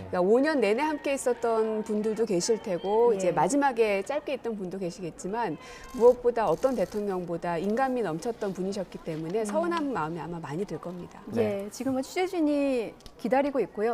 그러니까 5년 내내 함께 있었던 분들도 계실 테고 예. 이제 마지막에 짧게 있던 분도 계시겠지만 무엇보다 어떤 대통령보다 인간미 넘쳤던 분이셨기 때문에 서운한 마음이 아마 많이 들 겁니다. 예, 지금은 취재진이 기다리고 있고요.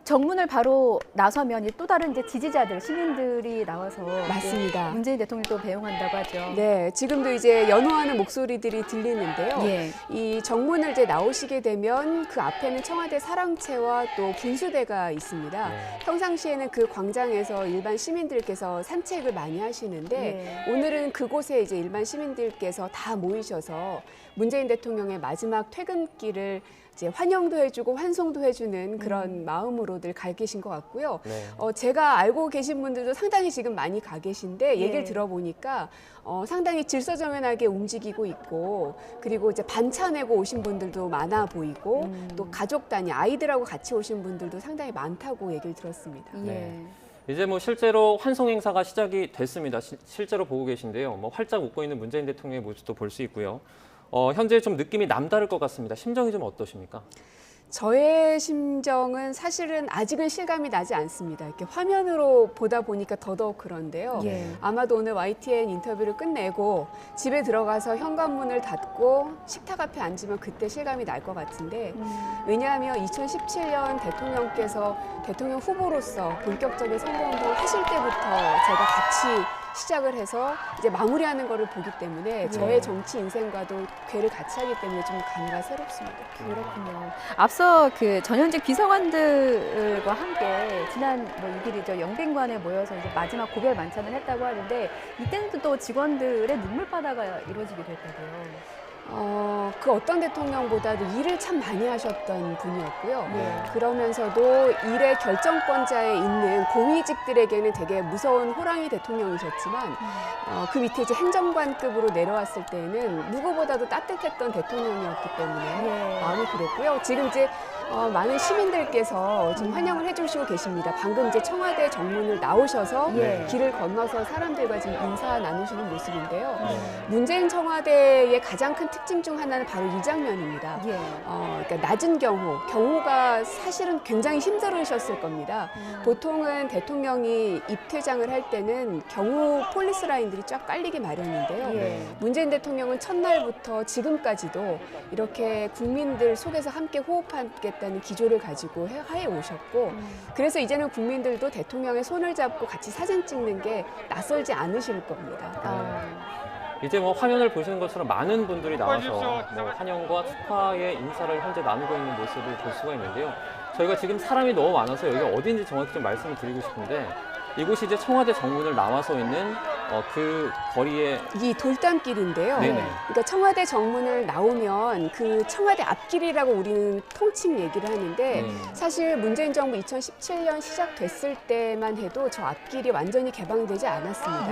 정문을 바로 나서면 또 다른 이제 지지자들, 시민들이 나와서 맞습니다. 문재인 대통령도 배웅한다고 하죠. 네, 지금도 이제 연호하는 목소리들이 들리는데요. 예. 이 정문을 이제 나오시게 되면 그 앞에는 청와대 사랑채와 또 분수대가 있습니다. 평상시에는 그 광장에서 일반 시민들께서 산책을 많이 하시는데 오늘은 그곳에 이제 일반 시민들께서 다 모이셔서 문재인 대통령의 마지막 퇴근길을 이제 환영도 해주고 환송도 해주는 그런 마음으로들 가 계신 것 같고요. 제가 알고 계신 분들도 상당히 지금 많이 가 계신데 얘기를 들어보니까 상당히 질서정연하게 움직이고 있고 그리고 이제 반차 내고 오신 분들도 많아 보이고 또 가족 단위 아이들하고 같이 오신 분들도 상당히 많다고 얘기를 들었습니다. 이제 뭐 실제로 환송 행사가 시작이 됐습니다. 실제로 보고 계신데요. 뭐 활짝 웃고 있는 문재인 대통령의 모습도 볼 수 있고요. 현재 좀 느낌이 남다를 것 같습니다. 심정이 좀 어떠십니까? 저의 심정은 사실은 아직은 실감이 나지 않습니다. 이렇게 화면으로 보다 보니까 더더욱 그런데요. 아마도 오늘 YTN 인터뷰를 끝내고 집에 들어가서 현관문을 닫고 식탁 앞에 앉으면 그때 실감이 날 것 같은데 왜냐하면 2017년 대통령께서 대통령 후보로서 본격적인 선거운동을 하실 때부터 제가 같이 시작을 해서 이제 마무리하는 거를 보기 때문에 저의 정치 인생과도 궤를 같이 하기 때문에 좀 감회가 새롭습니다. 그렇군요. 앞서 그 전현직 비서관들과 함께 지난 뭐 6일이죠. 영빈관에 모여서 이제 마지막 고별 만찬을 했다고 하는데 이때는 또 직원들의 눈물바다가 이루어지기도 했다고요. 그 어떤 대통령보다도 일을 참 많이 하셨던 분이었고요. 그러면서도 일의 결정권자에 있는 고위직들에게는 되게 무서운 호랑이 대통령이셨지만 그 밑에 이제 행정관급으로 내려왔을 때는 누구보다도 따뜻했던 대통령이었기 때문에 마음이 그랬고요. 지금 이제 많은 시민들께서 지금 환영을 해주시고 계십니다. 방금 이제 청와대 정문을 나오셔서 길을 건너서 사람들과 지금 인사 나누시는 모습인데요. 문재인 청와대의 가장 큰 특징 중 하나는 바로 이 장면입니다. 그러니까 낮은 경호가 사실은 굉장히 힘들으셨을 겁니다. 보통은 대통령이 입퇴장을 할 때는 경호 폴리스 라인들이 쫙 깔리기 마련인데요. 문재인 대통령은 첫날부터 지금까지도 이렇게 국민들 속에서 함께 호흡하겠다는 기조를 가지고 해 오셨고 그래서 이제는 국민들도 대통령의 손을 잡고 같이 사진 찍는 게 낯설지 않으실 겁니다. 이제 뭐 화면을 보시는 것처럼 많은 분들이 나와서 뭐 환영과 축하의 인사를 현재 나누고 있는 모습을 볼 수가 있는데요. 저희가 지금 사람이 너무 많아서 여기가 어딘지 정확히 좀 말씀을 드리고 싶은데 이곳이 이제 청와대 정문을 나와서 있는 그 거리에 이 돌담길인데요. 그러니까 청와대 정문을 나오면 그 청와대 앞길이라고 우리는 통칭 얘기를 하는데 사실 문재인 정부 2017년 시작됐을 때만 해도 저 앞길이 완전히 개방되지 않았습니다.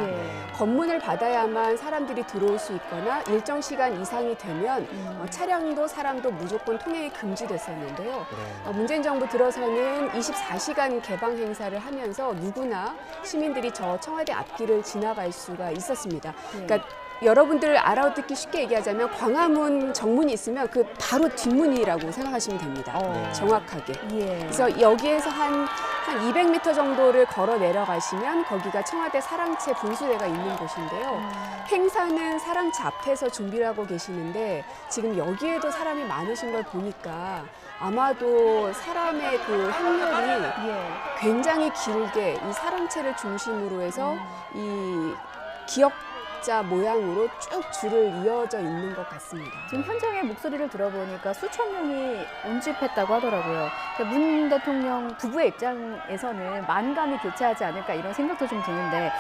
검문을 받아야만 사람들이 들어올 수 있거나 일정 시간 이상이 되면 차량도 사람도 무조건 통행이 금지됐었는데요. 문재인 정부 들어서는 24시간 개방 행사를 하면서 누구나 시민들이 저 청와대 앞길을 지나갈 수가 있었습니다. 그러니까 여러분들 알아듣기 쉽게 얘기하자면 광화문 정문이 있으면 그 바로 뒷문이라고 생각하시면 됩니다. 정확하게. 그래서 여기에서 한 200m 정도를 걸어 내려가시면 거기가 청와대 사랑채 분수대가 있는 곳인데요. 행사는 사랑채 앞에서 준비를 하고 계시는데 지금 여기에도 사람이 많으신 걸 보니까 아마도 사람의 그 행렬이 굉장히 길게 이 사랑채를 중심으로 해서 이 기억자 모양으로 쭉 줄을 이어져 있는 것 같습니다. 지금 현장의 목소리를 들어보니까 수천 명이 운집했다고 하더라고요. 문 대통령 부부의 입장에서는 만감이 교차하지 않을까 이런 생각도 좀 드는데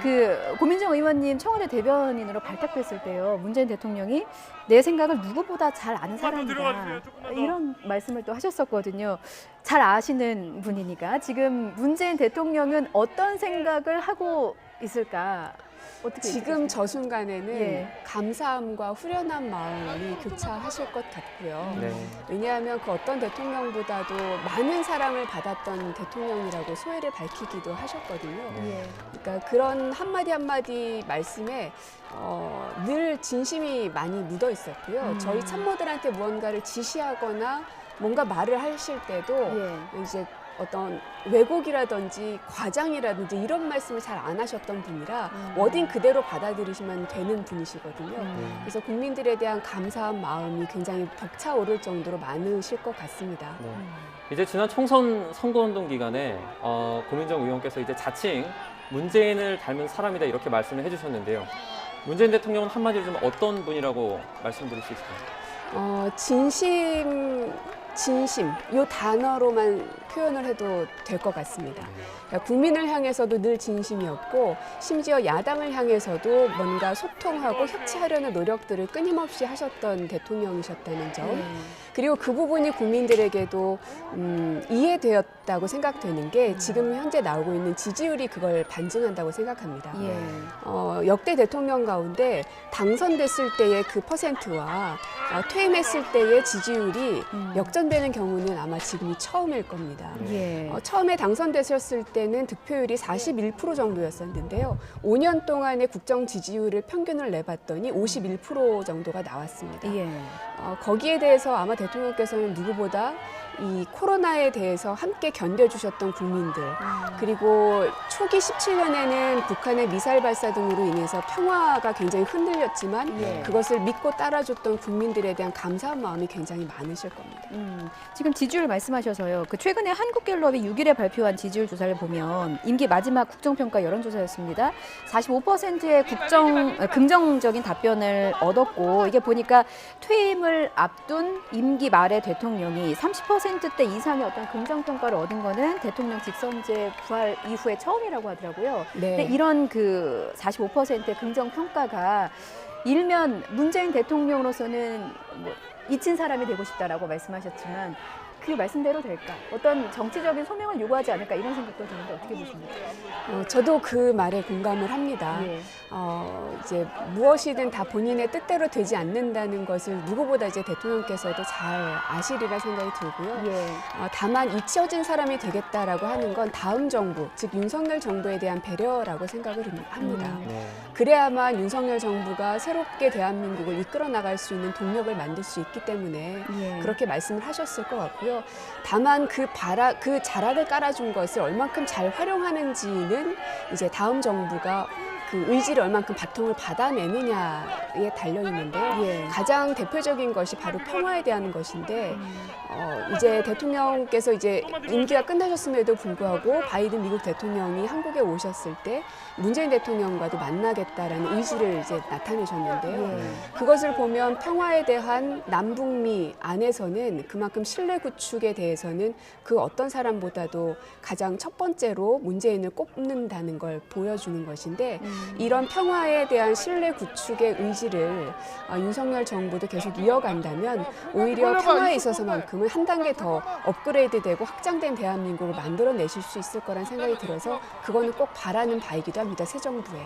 그 고민정 의원님 청와대 대변인으로 발탁됐을 때요. 문재인 대통령이 내 생각을 누구보다 잘 아는 사람이다. 이런 말씀을 또 하셨었거든요. 잘 아시는 분이니까 지금 문재인 대통령은 어떤 생각을 하고 있을까? 지금 저 순간에는 감사함과 후련한 마음이 교차하실 것 같고요. 왜냐하면 그 어떤 대통령보다도 많은 사랑을 받았던 대통령이라고 소회를 밝히기도 하셨거든요. 그러니까 그런 한마디 한마디 말씀에 늘 진심이 많이 묻어 있었고요. 저희 참모들한테 무언가를 지시하거나 뭔가 말을 하실 때도 이제 어떤 왜곡이라든지 과장이라든지 이런 말씀을 잘 안 하셨던 분이라 워딩 그대로 받아들이시면 되는 분이시거든요. 그래서 국민들에 대한 감사한 마음이 굉장히 벅차오를 정도로 많으실 것 같습니다. 네. 이제 지난 총선 선거운동 기간에 고민정 의원께서 이제 자칭 문재인을 닮은 사람이다 이렇게 말씀을 해주셨는데요. 문재인 대통령은 한마디로 좀 어떤 분이라고 말씀드릴 수 있을까요? 진심 이 단어로만 표현을 해도 될 것 같습니다. 그러니까 국민을 향해서도 늘 진심이었고 심지어 야당을 향해서도 뭔가 소통하고 협치하려는 노력들을 끊임없이 하셨던 대통령이셨다는 점. 그리고 그 부분이 국민들에게도 이해되었다고 생각되는 게 지금 현재 나오고 있는 지지율이 그걸 반증한다고 생각합니다. 역대 대통령 가운데 당선됐을 때의 그 퍼센트와 퇴임했을 때의 지지율이 역전되는 경우는 아마 지금이 처음일 겁니다. 처음에 당선되셨을 때는 득표율이 41% 정도였었는데요. 5년 동안의 국정 지지율을 평균을 내봤더니 51% 정도가 나왔습니다. 거기에 대해서 아마 대통령께서는 누구보다 이 코로나에 대해서 함께 견뎌주셨던 국민들, 그리고 초기 17년에는 북한의 미사일 발사 등으로 인해서 평화가 굉장히 흔들렸지만 그것을 믿고 따라줬던 국민들에 대한 감사한 마음이 굉장히 많으실 겁니다. 지금 지지율 말씀하셔서요. 그 최근에 한국갤럽이 6일에 발표한 지지율 조사를 보면 임기 마지막 국정평가 여론조사였습니다. 45%의 긍정적인 답변을 얻었고, 이게 보니까 퇴임을 앞둔 임기 말의 대통령이 30%대 이상의 어떤 긍정평가를 얻은 거는 대통령 직선제 부활 이후에 처음이라고 하더라고요. 근데 이런 그 45%의 긍정평가가 일면 문재인 대통령으로서는 뭐 잊힌 사람이 되고 싶다라고 말씀하셨지만 그 말씀대로 될까? 어떤 정치적인 소명을 요구하지 않을까? 이런 생각도 드는데 어떻게 보십니까? 저도 그 말에 공감을 합니다. 이제 무엇이든 다 본인의 뜻대로 되지 않는다는 것을 누구보다 이제 대통령께서도 잘 아시리라 생각이 들고요. 다만 잊혀진 사람이 되겠다라고 하는 건 다음 정부, 즉 윤석열 정부에 대한 배려라고 생각을 합니다. 그래야만 윤석열 정부가 새롭게 대한민국을 이끌어 나갈 수 있는 동력을 만들 수 있기 때문에 그렇게 말씀을 하셨을 것 같고요. 다만 그 자락을 깔아준 것을 얼만큼 잘 활용하는지는 이제 다음 정부가 그 의지를 얼만큼 바통을 받아내느냐에 달려 있는데요. 가장 대표적인 것이 바로 평화에 대한 것인데 이제 대통령께서 이제 임기가 끝나셨음에도 불구하고 바이든 미국 대통령이 한국에 오셨을 때 문재인 대통령과도 만나겠다라는 의지를 이제 나타내셨는데요. 그것을 보면 평화에 대한 남북미 안에서는 그만큼 신뢰 구축에 대해서는 그 어떤 사람보다도 가장 첫 번째로 문재인을 꼽는다는 걸 보여주는 것인데 이런 평화에 대한 신뢰 구축의 의지를 윤석열 정부도 계속 이어간다면 오히려 평화에 있어서만큼은 한 단계 더 업그레이드되고 확장된 대한민국을 만들어내실 수 있을 거란 생각이 들어서 그거는 꼭 바라는 바이기도 합니다. 새 정부에.